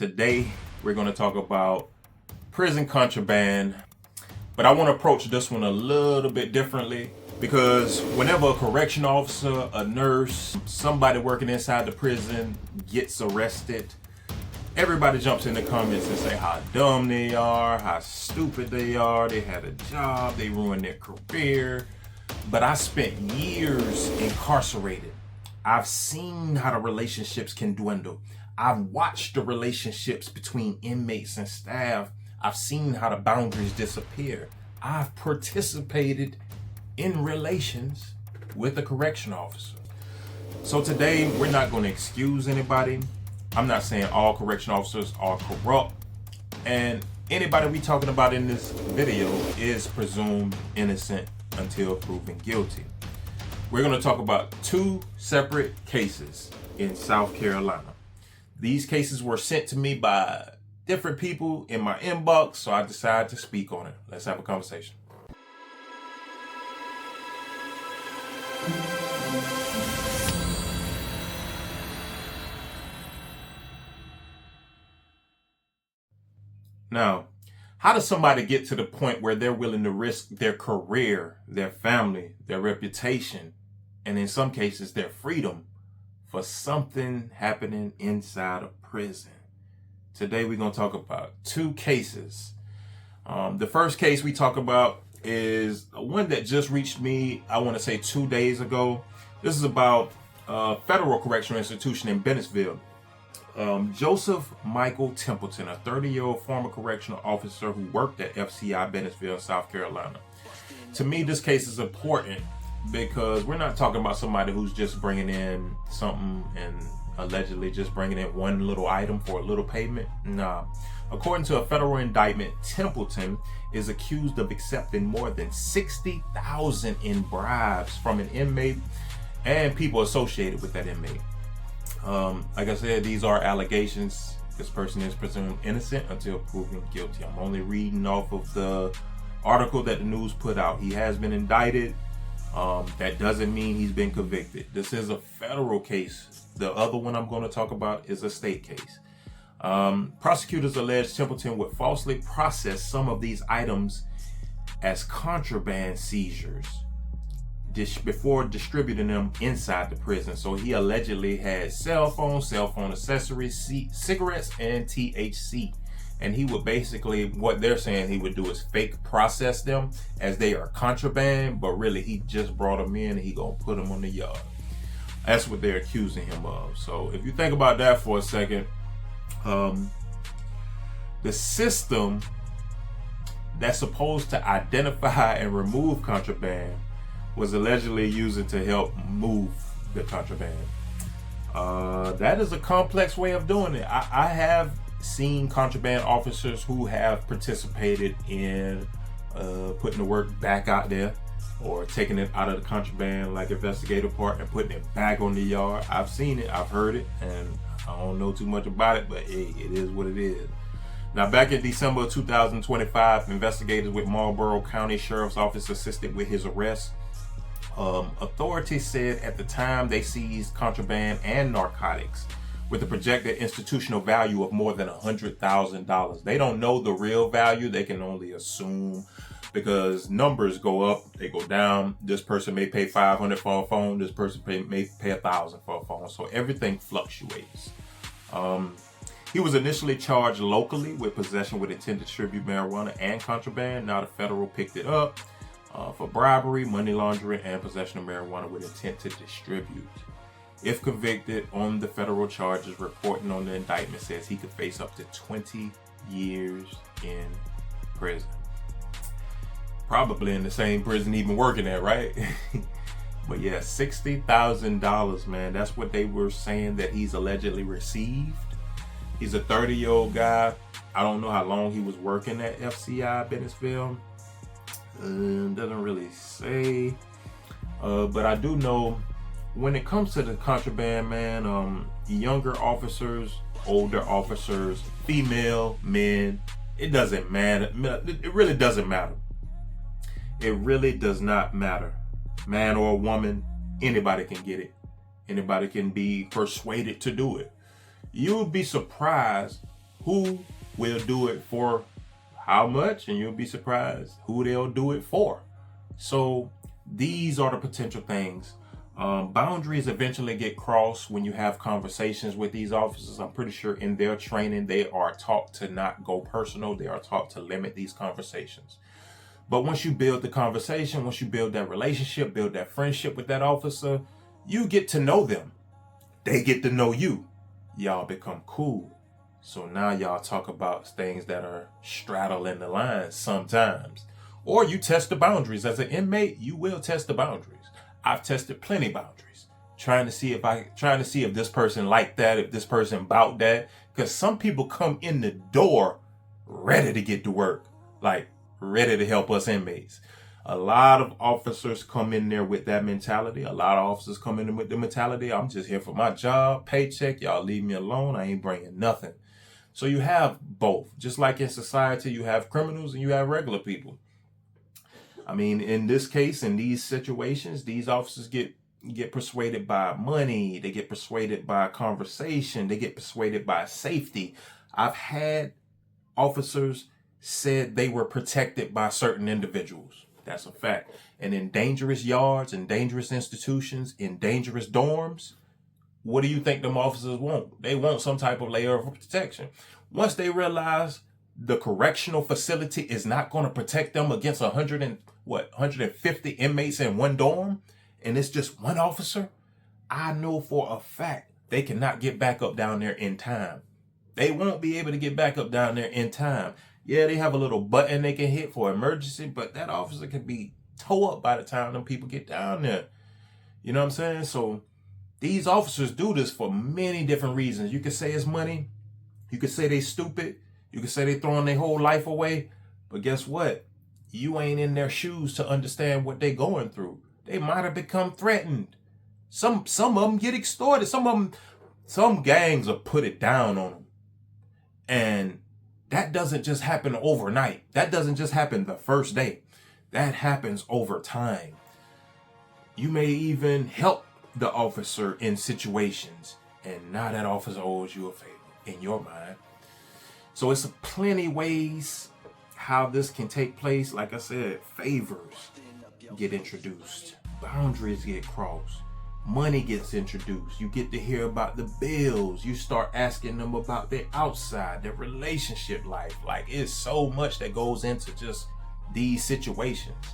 Today, we're going to talk about prison contraband, but I want to approach this one a little bit differently because whenever a correction officer, a nurse, somebody working inside the prison gets arrested, everybody jumps in the comments and say how dumb they are, how stupid they are, they had a job, they ruined their career. But I spent years incarcerated. I've seen how the relationships can dwindle. I've watched the relationships between inmates and staff. I've seen how the boundaries disappear. I've participated in relations with a correction officer. So today, we're not going to excuse anybody. I'm not saying all correction officers are corrupt. And anybody we talking about in this video is presumed innocent until proven guilty. We're going to talk about two separate cases in South Carolina. These cases were sent to me by different people in my inbox, so I decided to speak on it. Let's have a conversation. Now, how does somebody get to the point where they're willing to risk their career, their family, their reputation, and in some cases their freedom for something happening inside a prison? Today we're going to talk about two cases. The first case we talk about is one that just reached me, I want to say 2 days ago. This is about a federal correctional institution in Bennettsville. Joseph Michael Templeton, a 30-year-old former correctional officer who worked at FCI Bennettsville, South Carolina. To me, this case is important because we're not talking about somebody who's just bringing in something and allegedly just bringing in one little item for a little payment. Nah. According to a federal indictment, Templeton is accused of accepting more than $60,000 in bribes from an inmate and people associated with that inmate. Like I said, these are allegations. This person is presumed innocent until proven guilty. I'm only reading off of the article that the news put out. He has been indicted. That doesn't mean he's been convicted. This is a federal case. The other one I'm going to talk about is a state case. Prosecutors allege Templeton would falsely process some of these items as contraband seizures before distributing them inside the prison. So he allegedly had cell phone accessories, cigarettes, and THC. And he would basically, what they're saying he would do is fake process them as they are contraband, but really he just brought them in and he gonna put them on the yard. That's what they're accusing him of. So if you think about that for a second, the system that's supposed to identify and remove contraband was allegedly using to help move the contraband. That is a complex way of doing it. I have seen contraband officers who have participated in putting the work back out there or taking it out of the contraband like investigative part and putting it back on the yard. I've seen it, I've heard it, and I don't know too much about it, but hey, it is what it is. Now, back in December of 2025, investigators with Marlboro County Sheriff's Office assisted with his arrest. Authorities said at the time they seized contraband and narcotics with a projected institutional value of more than $100,000. They don't know the real value. They can only assume because numbers go up, they go down. This person may pay $500 for a phone. This person may pay $1,000 for a phone. So everything fluctuates. He was initially charged locally with possession with intent to distribute marijuana and contraband. Now the federal picked it up for bribery, money laundering, and possession of marijuana with intent to distribute. If convicted on the federal charges, reporting on the indictment says he could face up to 20 years in prison. Probably in the same prison he's been working at, right? But yeah, $60,000, man. That's what they were saying that he's allegedly received. He's a 30-year-old guy. I don't know how long he was working at FCI Bennettsville. Doesn't really say. But I do know when it comes to the contraband, man, younger officers, older officers, female, men, it doesn't matter. It really doesn't matter. It really does not matter. Man or woman, anybody can get it. Anybody can be persuaded to do it. You would be surprised who will do it for how much, and you'll be surprised who they'll do it for. So these are the potential things. Boundaries eventually get crossed when you have conversations with these officers. I'm pretty sure in their training, they are taught to not go personal. They are taught to limit these conversations. But once you build the conversation, once you build that relationship, build that friendship with that officer, you get to know them. They get to know you. Y'all become cool. So now y'all talk about things that are straddling the lines sometimes. Or you test the boundaries. As an inmate, you will test the boundaries. I've tested plenty boundaries, trying to see if this person liked that, if this person bout that. Because some people come in the door ready to get to work, like ready to help us inmates. A lot of officers come in there with that mentality. A lot of officers come in with the mentality, I'm just here for my job, paycheck. Y'all leave me alone. I ain't bringing nothing. So you have both. Just like in society, you have criminals and you have regular people. I mean, in this case, in these situations, these officers get persuaded by money. They get persuaded by conversation. They get persuaded by safety. I've had officers said they were protected by certain individuals. That's a fact. And in dangerous yards, in dangerous institutions, in dangerous dorms, what do you think them officers want? They want some type of layer of protection. Once they realize the correctional facility is not going to protect them against 150 inmates in one dorm, and it's just one officer, I know for a fact they cannot get back up down there in time. They won't be able to get back up down there in time. Yeah, they have a little button they can hit for emergency, but that officer can be towed up by the time them people get down there. You know what I'm saying? So these officers do this for many different reasons. You could say it's money. You could say they stupid. You could say they throwing their whole life away. But guess what? You ain't in their shoes to understand what they're going through. They might have become threatened. Some of them get extorted. Some gangs will put it down on them. And that doesn't just happen overnight. That doesn't just happen the first day. That happens over time. You may even help the officer in situations, and now that officer owes you a favor in your mind. So it's plenty ways how this can take place. Like I said, favors get introduced, boundaries get crossed, money gets introduced. You get to hear about the bills. You start asking them about their outside, their relationship life. Like, it's so much that goes into just these situations.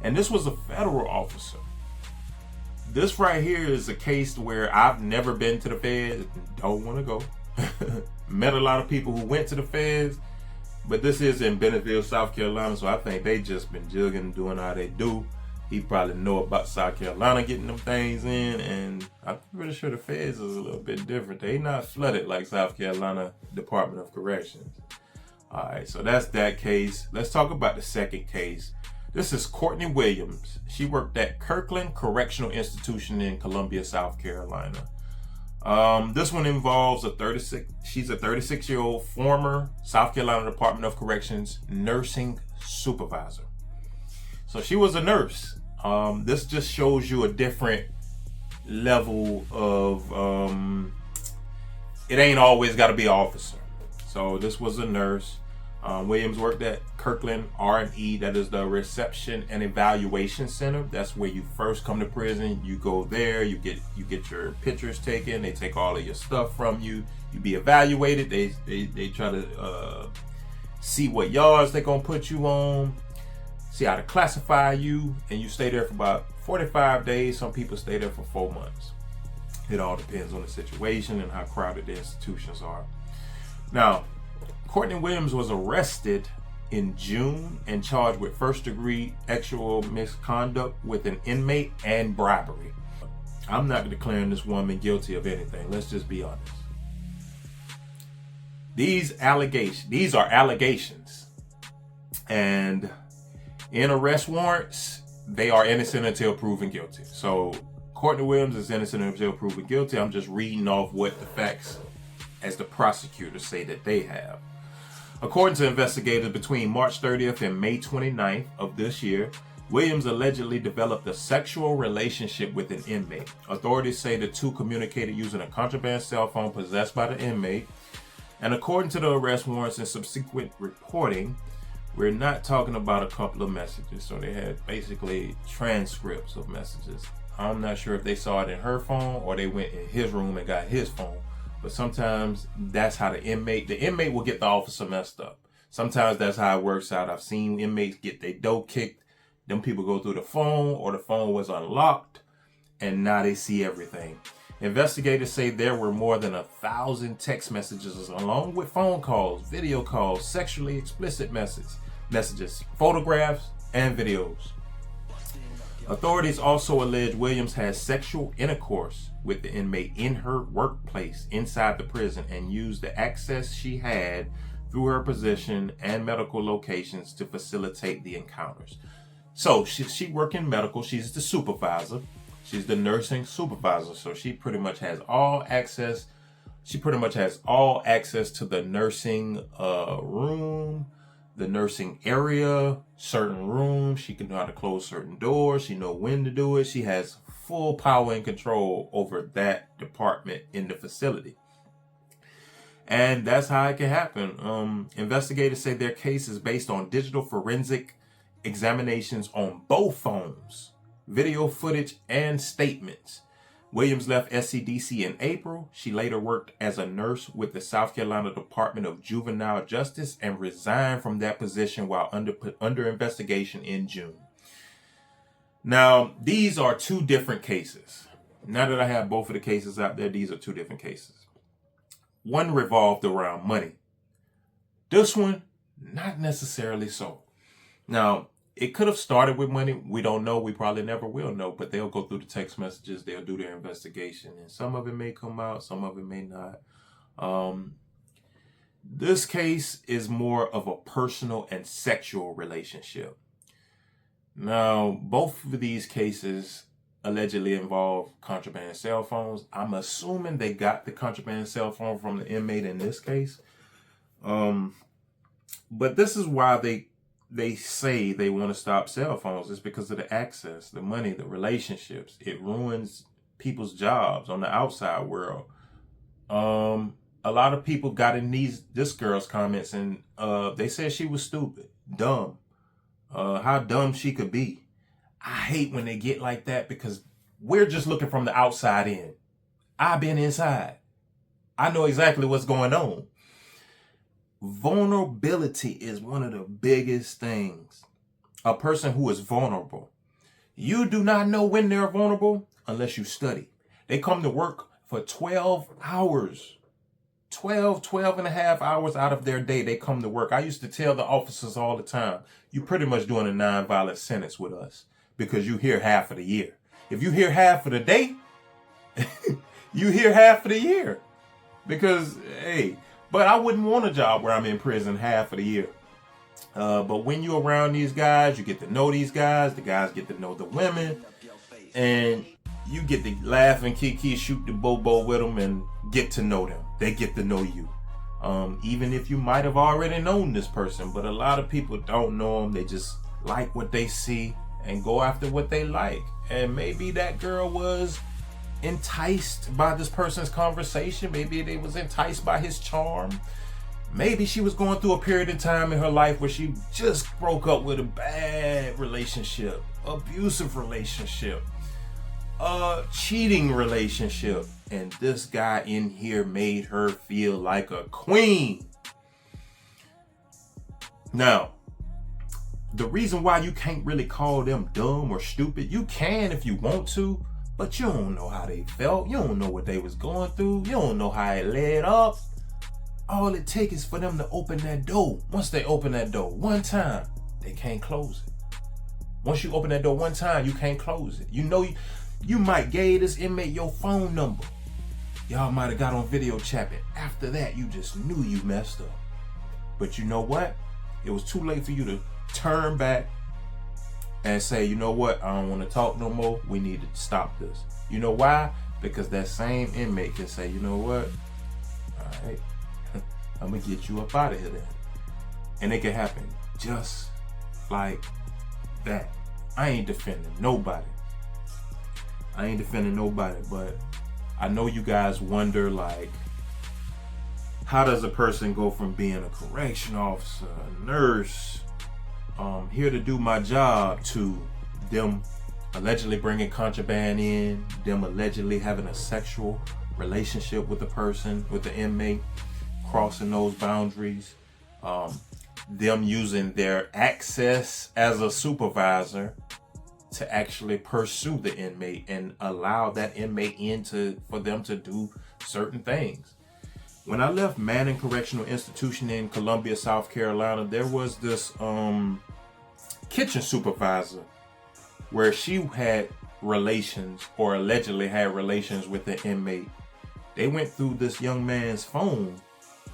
And this was a federal officer. This right here is a case where I've never been to the feds, don't want to go. Met a lot of people who went to the feds, but this is in Bennettsville, South Carolina, so I think they just been jugging, doing how they do. He probably know about South Carolina getting them things in, and I'm pretty sure the feds is a little bit different. They not flooded like South Carolina Department of Corrections. All right, so that's that case. Let's talk about the second case. This is Courtney Williams. She worked at Kirkland Correctional Institution in Columbia, South Carolina. This one involves she's a 36-year-old former South Carolina Department of Corrections nursing supervisor. So she was a nurse. This just shows you a different level of, it ain't always got to be an officer. So this was a nurse. Williams worked at Kirkland R&E, that is the Reception and Evaluation Center. That's where you first come to prison. You go there, you get your pictures taken, they take all of your stuff from you, you be evaluated, they try to see what yards they're gonna put you on, see how to classify you, and you stay there for about 45 days. Some people stay there for 4 months. It all depends on the situation and how crowded the institutions are. Now, Courtney Williams was arrested in June and charged with first-degree sexual misconduct with an inmate and bribery. I'm not declaring this woman guilty of anything. Let's just be honest. These are allegations. And in arrest warrants, they are innocent until proven guilty. So Courtney Williams is innocent until proven guilty. I'm just reading off what the facts as the prosecutors say that they have. According to investigators, between March 30th and May 29th of this year, Williams allegedly developed a sexual relationship with an inmate. Authorities say the two communicated using a contraband cell phone possessed by the inmate. And according to the arrest warrants and subsequent reporting, we're not talking about a couple of messages. So they had basically transcripts of messages. I'm not sure if they saw it in her phone or they went in his room and got his phone. But sometimes that's how the inmate will get the officer messed up. Sometimes that's how it works out. I've seen inmates get their door kicked. Them people go through the phone, or the phone was unlocked, and now they see everything. Investigators say there were more than 1,000 text messages along with phone calls, video calls, sexually explicit messages, photographs, and videos. Authorities also allege Williams had sexual intercourse with the inmate in her workplace inside the prison and used the access she had through her position and medical locations to facilitate the encounters. So she worked in medical. She's the supervisor. She's the nursing supervisor. So she pretty much has all access. She pretty much has all access to the nursing room, the nursing area, certain rooms. She can know how to close certain doors. She knows when to do it. She has full power and control over that department in the facility. And that's how it can happen. Investigators say their case is based on digital forensic examinations on both phones, video footage, and statements. Williams left SCDC in April. She later worked as a nurse with the South Carolina Department of Juvenile Justice and resigned from that position while under investigation in June. Now, these are two different cases. Now that I have both of the cases out there, these are two different cases. One revolved around money. This one, not necessarily so. Now, it could have started with money. We don't know. We probably never will know. But they'll go through the text messages. They'll do their investigation. And some of it may come out. Some of it may not. This case is more of a personal and sexual relationship. Now, both of these cases allegedly involve contraband cell phones. I'm assuming they got the contraband cell phone from the inmate in this case. But this is why they say they want to stop cell phones. It's because of the access, the money, the relationships. It ruins people's jobs on the outside world. A lot of people got in this girl's comments and they said she was stupid, dumb, how dumb she could be. I hate when they get like that because we're just looking from the outside in. I've been inside. I know exactly what's going on. Vulnerability is one of the biggest things. A person who is vulnerable. You do not know when they're vulnerable unless you study. They come to work for 12 hours. 12 and a half hours out of their day, they come to work. I used to tell the officers all the time, you pretty much doing a nonviolent sentence with us because you here half of the year. If you here half of the day, you here half of the year. Because, hey, but I wouldn't want a job where I'm in prison half of the year. But when you're around these guys, you get to know these guys. The guys get to know the women. And you get to laugh and kiki, shoot the bobo with them and get to know them. They get to know you. Even if you might have already known this person. But a lot of people don't know them. They just like what they see and go after what they like. And maybe that girl was enticed by this person's conversation. Maybe they was enticed by his charm. Maybe she was going through a period of time in her life where she just broke up with a bad relationship, abusive relationship, cheating relationship, and this guy in here made her feel like a queen. Now, the reason why you can't really call them dumb or stupid, you can if you want to, but you don't know how they felt. You don't know what they was going through. You don't know how it led up. All it takes is for them to open that door. Once they open that door one time, they can't close it. Once you open that door one time, you can't close it. You know, you might gave this inmate your phone number. Y'all might have got on video chatting. After that, you just knew you messed up. But you know what? It was too late for you to turn back and say, you know what? I don't want to talk no more. We need to stop this. You know why? Because that same inmate can say, you know what? All right, I'm going to get you up out of here then. And it can happen just like that. I ain't defending nobody. But I know you guys wonder, like, how does a person go from being a correctional officer, a nurse, here to do my job, to them allegedly bringing contraband in, them allegedly having a sexual relationship with the person, with the inmate, crossing those boundaries, them using their access as a supervisor to actually pursue the inmate and allow that inmate in for them to do certain things. When I left Manning Correctional Institution in Columbia, South Carolina, there was this kitchen supervisor where she had relations, or allegedly had relations, with the inmate. They went through this young man's phone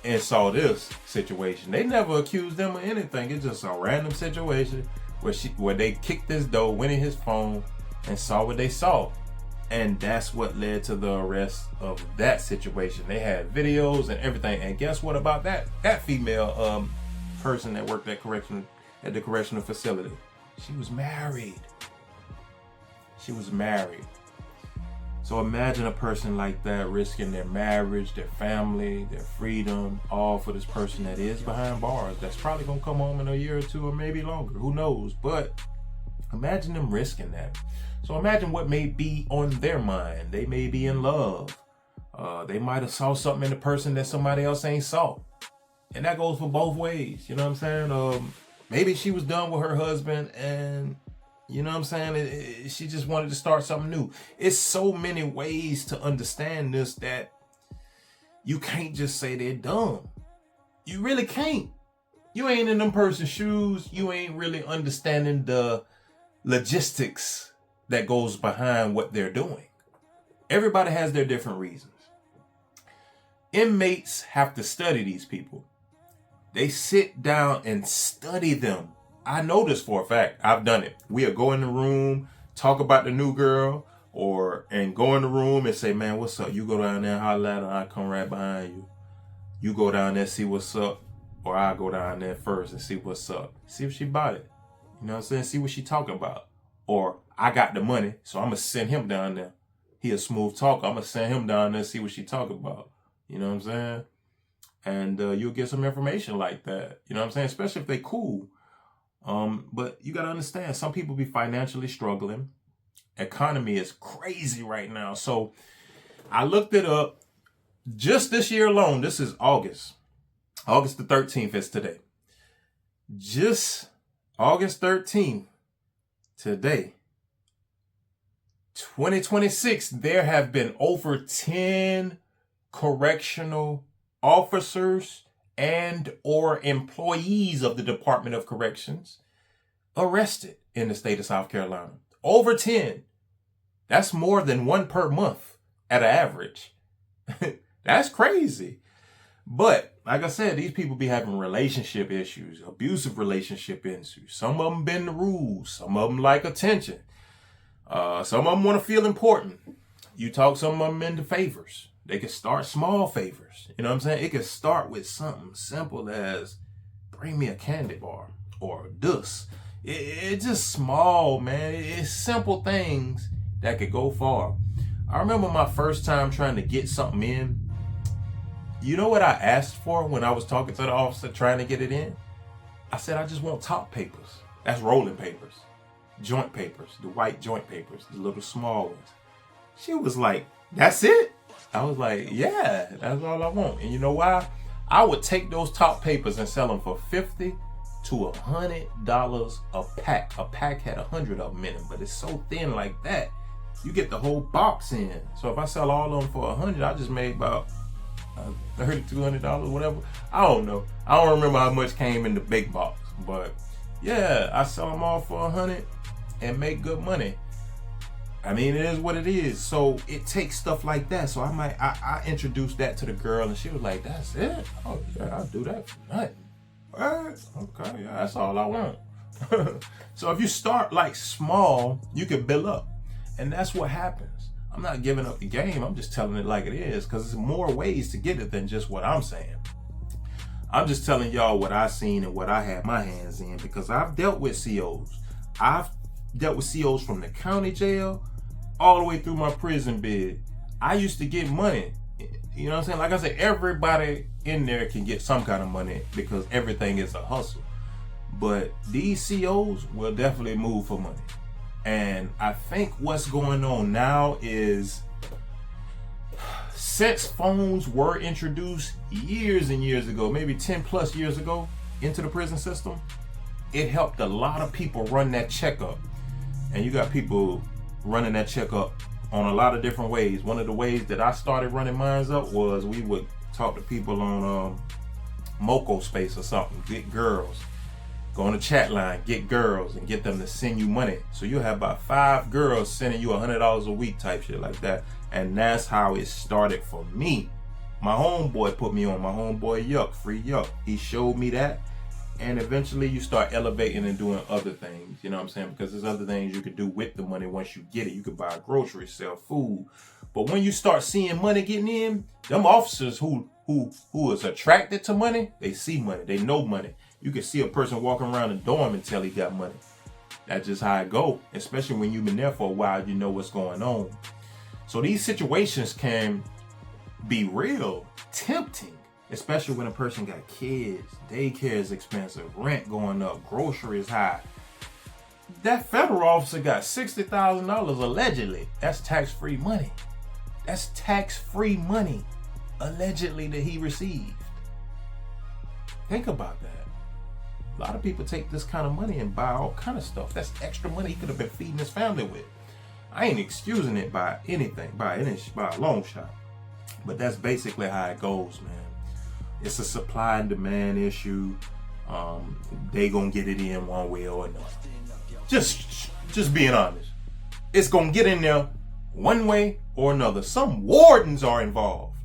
and saw this situation. They never accused them of anything. It's just a random situation where they kicked his door, went in his phone, and saw what they saw. And that's what led to the arrest of that situation. They had videos and everything. And guess what about that female person that worked at the correctional facility? She was married. She was married. So imagine a person like that risking their marriage, their family, their freedom, all for this person that is behind bars. That's probably gonna come home in a year or two, or maybe longer. Who knows? But imagine them risking that. So imagine what may be on their mind. They may be in love. They might have saw something in the person that somebody else ain't saw. And that goes for both ways. You know what I'm saying? Maybe she was done with her husband, and you know what I'm saying, she just wanted to start something new. It's so many ways to understand this that you can't just say they're dumb. You really can't. You ain't in them person's shoes. You ain't really understanding the logistics that goes behind what they're doing. Everybody has their different reasons. Inmates have to study these people. They sit down and study them. I know this for a fact. I've done it. We'll go in the room, talk about the new girl, and go in the room and say, man, what's up? You go down there, holler at her, I come right behind you. You go down there, see what's up. Or I go down there first and see what's up. See if she bought it. You know what I'm saying? See what she talking about. Or I got the money, so I'm going to send him down there. He a smooth talker. I'm going to send him down there and see what she talking about. You know what I'm saying? And you'll get some information like that. You know what I'm saying? Especially if they cool. But you got to understand, some people be financially struggling. Economy is crazy right now. So I looked it up just this year alone. This is August. August the 13th is today. Just August 13th, today, 2026, there have been over 10 correctional officers and or employees of the Department of Corrections arrested in the state of South Carolina. Over 10. That's more than one per month at an average. That's crazy. But like I said, these people be having relationship issues, abusive relationship issues. Some of them bend the rules. Some of them like attention. Some of them want to feel important. You talk some of them into favors. They can start small favors. You know what I'm saying? It can start with something simple as bring me a candy bar or this. It's just small, man. It's simple things that could go far. I remember my first time trying to get something in. You know what I asked for when I was talking to the officer trying to get it in? I said, I just want top papers. That's rolling papers. Joint papers. The white joint papers. The little small ones. She was like, that's it? I was like, yeah, that's all I want. And you know why? I would take those top papers and sell them for $50 to $100 a pack. A pack had 100 of them in it, but it's so thin like that, you get the whole box in. So if I sell all of them for 100, I just made about $30, $200, whatever. I don't know. I don't remember how much came in the big box, but yeah, I sell them all for 100 and make good money. I mean, it is what it is. So it takes stuff like that. So I introduced that to the girl, and she was like, that's it? Oh yeah, I'll do that for nothing. What? Okay, yeah, that's all I want. So if you start like small, you can build up. And that's what happens. I'm not giving up the game. I'm just telling it like it is, because there's more ways to get it than just what I'm saying. I'm just telling y'all what I seen and what I had my hands in, because I've dealt with COs. I've dealt with COs from the county jail all the way through my prison bed. I used to get money You know what I'm saying? Like I said, everybody in there can get some kind of money because everything is a hustle. But these COs will definitely move for money. And I think what's going on now is, since phones were introduced years and years ago, maybe 10 plus years ago, into the prison system, it helped a lot of people run that checkup. And you got people running that checkup on a lot of different ways. One of the ways that I started running mine up was we would talk to people on Moco Space or something, get girls. Go on the chat line, get girls, and get them to send you money. So you'll have about 5 girls sending you $100 a week type shit like that. And that's how it started for me. My homeboy put me on, my homeboy Yuck, Free Yuck. He showed me that. And eventually you start elevating and doing other things, you know what I'm saying? Because there's other things you can do with the money once you get it. You can buy groceries, sell food. But when you start seeing money getting in, them officers who is attracted to money, they see money, they know money. You can see a person walking around the dorm and tell he got money. That's just how it go. Especially when you've been there for a while, you know what's going on. So these situations can be real tempting, especially when a person got kids, daycare is expensive, rent going up, groceries high. That federal officer got $60,000 allegedly. That's tax-free money. That's tax-free money, allegedly, that he received. Think about that. A lot of people take this kind of money and buy all kind of stuff. That's extra money he could have been feeding his family with. I ain't excusing it by anything, by a long shot. But that's basically how it goes, man. It's a supply and demand issue. They gonna get it in one way or another. Just being honest. It's gonna get in there one way or another. Some wardens are involved.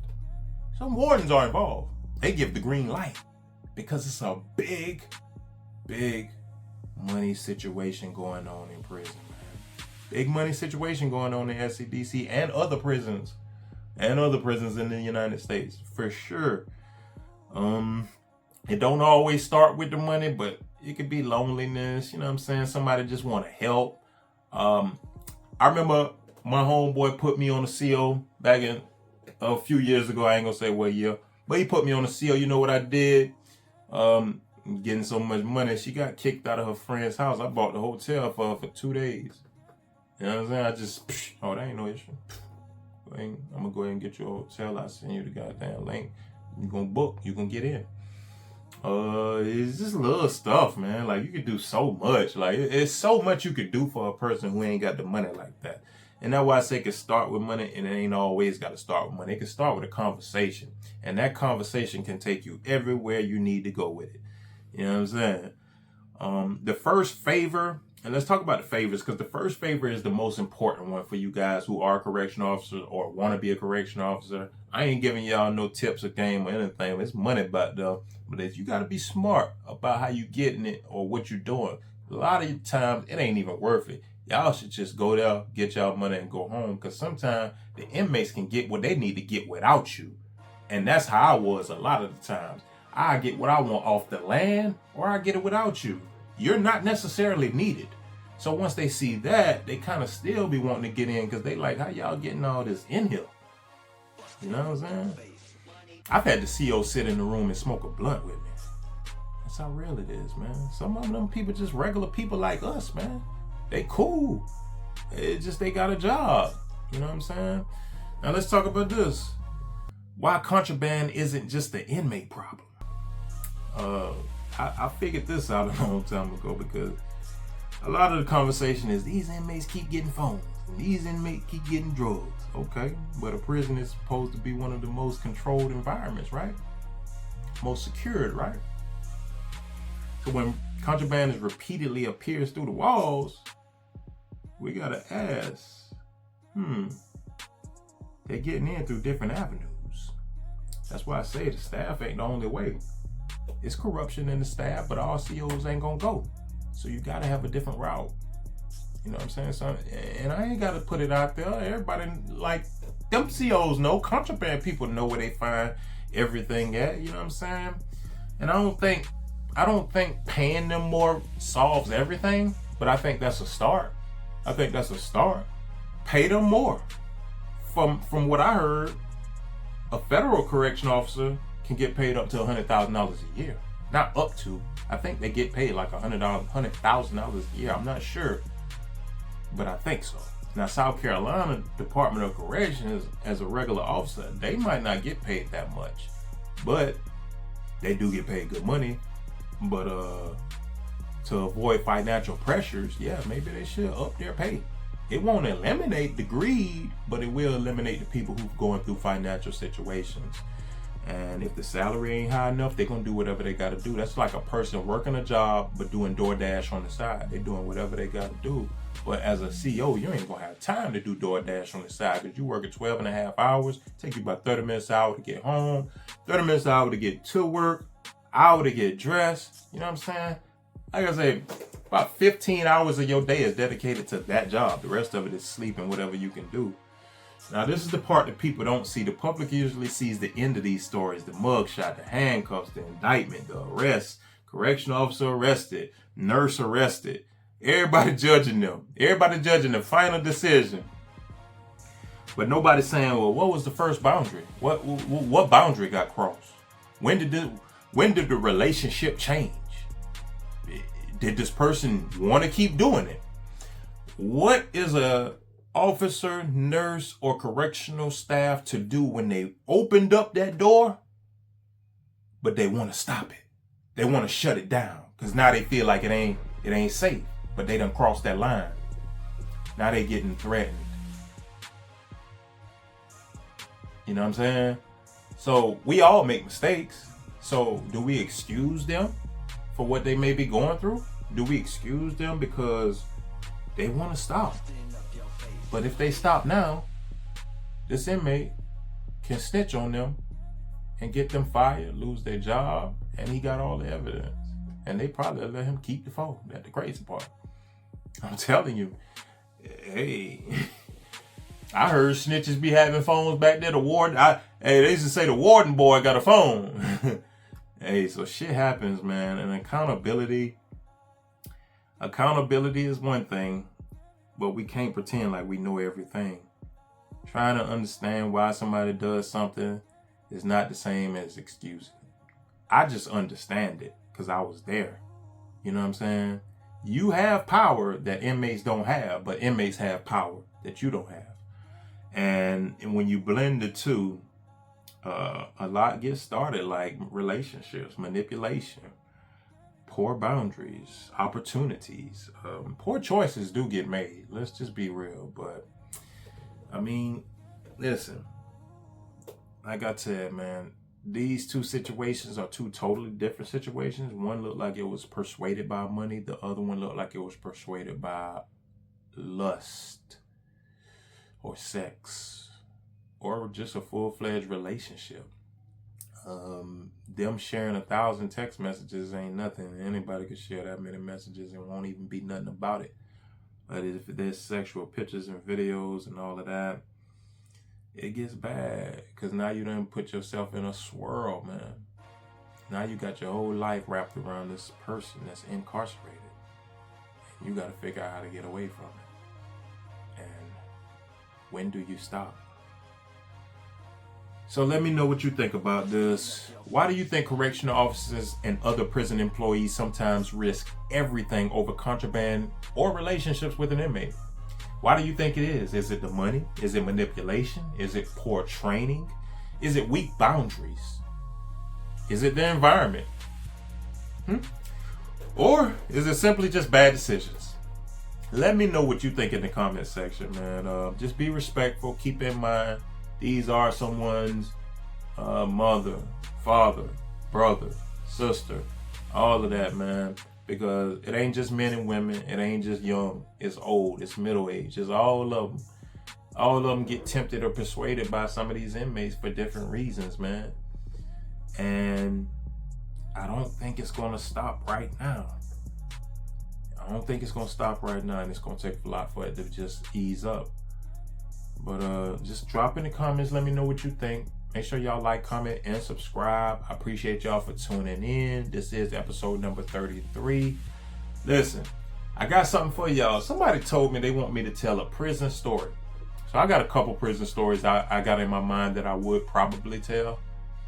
They give the green light because it's a big money situation going on in prison, man. Big money situation going on in SCDC and other prisons in the United States, for sure. It don't always start with the money, but it could be loneliness, you know what I'm saying? Somebody just want to help. I remember my homeboy put me on a CO back in a few years ago. I ain't gonna say what year, but he put me on a CO. You know what I did? Getting so much money, she got kicked out of her friend's house. I bought the hotel for her for 2 days. You know what I'm saying? I just, that ain't no issue. I'm gonna go ahead and get you a hotel. I'll send you the goddamn link. You gonna book, you gonna get in. It's just little stuff, man. Like, you could do so much. Like, it's so much you could do for a person who ain't got the money like that. And that's why I say it can start with money, and it ain't always got to start with money. It can start with a conversation, and that conversation can take you everywhere you need to go with it. You know what I'm saying? The first favor, and let's talk about the favors, because the first favor is the most important one for you guys who are correctional officers or want to be a correctional officer. I ain't giving y'all no tips or game or anything. It's money back there. But you got to be smart about how you getting it or what you're doing. A lot of times, it ain't even worth it. Y'all should just go there, get y'all money, and go home. Because sometimes the inmates can get what they need to get without you. And that's how I was a lot of the times. I get what I want off the land, or I get it without you. You're not necessarily needed. So once they see that, they kind of still be wanting to get in because they like, how y'all getting all this in here? You know what I'm saying? I've had the CO sit in the room and smoke a blunt with me. That's how real it is, man. Some of them people just regular people like us, man. They cool. It's just they got a job. You know what I'm saying? Now let's talk about this. Why contraband isn't just the inmate problem. I figured this out a long time ago because a lot of the conversation is these inmates keep getting phones and these inmates keep getting drugs. Okay, but a prison is supposed to be one of the most controlled environments, right? Most secured, right? So when contraband repeatedly appears through the walls, we gotta ask, they're getting in through different avenues. That's why I say the staff ain't the only way. It's corruption in the staff, but all COs ain't gonna go. So you gotta have a different route. You know what I'm saying? So, and I ain't gotta put it out there. Everybody, like, them COs know, contraband people know where they find everything at. You know what I'm saying? And I don't think paying them more solves everything, but I think that's a start. Pay them more. From what I heard, a federal correction officer can get paid up to $100,000 a year. Not up to. I think they get paid like $100,000 a year. I'm not sure, but I think so. Now, South Carolina Department of Corrections, as a regular officer, they might not get paid that much, but they do get paid good money. But to avoid financial pressures, yeah, maybe they should up their pay. It won't eliminate the greed, but it will eliminate the people who are going through financial situations. And if the salary ain't high enough, they're going to do whatever they got to do. That's like a person working a job, but doing DoorDash on the side. They're doing whatever they got to do. But as a CEO, you ain't going to have time to do DoorDash on the side because you working 12 and a half hours. Take you about 30 minutes an hour to get home, 30 minutes an hour to get to work, hour to get dressed. You know what I'm saying? Like I say, about 15 hours of your day is dedicated to that job. The rest of it is sleeping, whatever you can do. Now, this is the part that people don't see. The public usually sees the end of these stories, the mugshot, the handcuffs, the indictment, the arrest, correctional officer arrested, nurse arrested, everybody judging them, everybody judging the final decision. But nobody's saying, well, what was the first boundary? What boundary got crossed? When did the relationship change? Did this person want to keep doing it? What is a officer, nurse, or correctional staff to do when they opened up that door, but they want to stop it? They want to shut it down because now they feel like it ain't safe, but they done crossed that line. Now they getting threatened. You know what I'm saying? So we all make mistakes. So do we excuse them for what they may be going through? Do we excuse them because they want to stop? But if they stop now, this inmate can snitch on them and get them fired, lose their job, and he got all the evidence. And they probably let him keep the phone. That's the crazy part. I'm telling you, hey, I heard snitches be having phones back there. The warden, they used to say the warden boy got a phone. Hey, so shit happens, man. And accountability is one thing, but we can't pretend like we know everything. Trying to understand why somebody does something is not the same as excusing. I just understand it because I was there. You know what I'm saying? You have power that inmates don't have, but inmates have power that you don't have. And when you blend the two, a lot gets started, like relationships, manipulation, poor boundaries, opportunities, poor choices do get made. Let's just be real. But I mean, listen, like I said, man, these two situations are two totally different situations. One looked like it was persuaded by money. The other one looked like it was persuaded by lust or sex or just a full-fledged relationship. Them sharing 1,000 text messages ain't nothing. Anybody could share that many messages and won't even be nothing about it. But if there's sexual pictures and videos and all of that, it gets bad because now you done put yourself in a swirl, man. Now you got your whole life wrapped around this person that's incarcerated. And you got to figure out how to get away from it. And when do you stop? So let me know what you think about this. Why do you think correctional officers and other prison employees sometimes risk everything over contraband or relationships with an inmate? Why do you think it is? Is it the money? Is it manipulation? Is it poor training? Is it weak boundaries? Is it the environment? Or is it simply just bad decisions? Let me know what you think in the comment section, man. Just be respectful. Keep in mind, these are someone's mother, father, brother, sister, all of that, man. Because it ain't just men and women. It ain't just young. It's old. It's middle age. It's all of them. All of them get tempted or persuaded by some of these inmates for different reasons, man. And I don't think it's going to stop right now. I don't think it's going to stop right now. And it's going to take a lot for it to just ease up. But just drop in the comments. Let me know what you think. Make sure y'all like, comment, and subscribe. I appreciate y'all for tuning in. This is episode number 33. Listen, I got something for y'all. Somebody told me they want me to tell a prison story. So I got a couple prison stories I got in my mind that I would probably tell.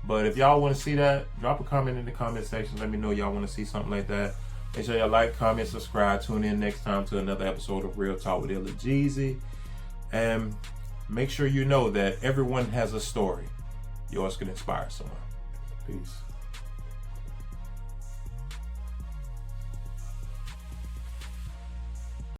But if y'all want to see that, drop a comment in the comment section. Let me know y'all want to see something like that. Make sure y'all like, comment, subscribe. Tune in next time to another episode of Real Talk with Illa Gezey. And make sure you know that everyone has a story. Yours can inspire someone. Peace.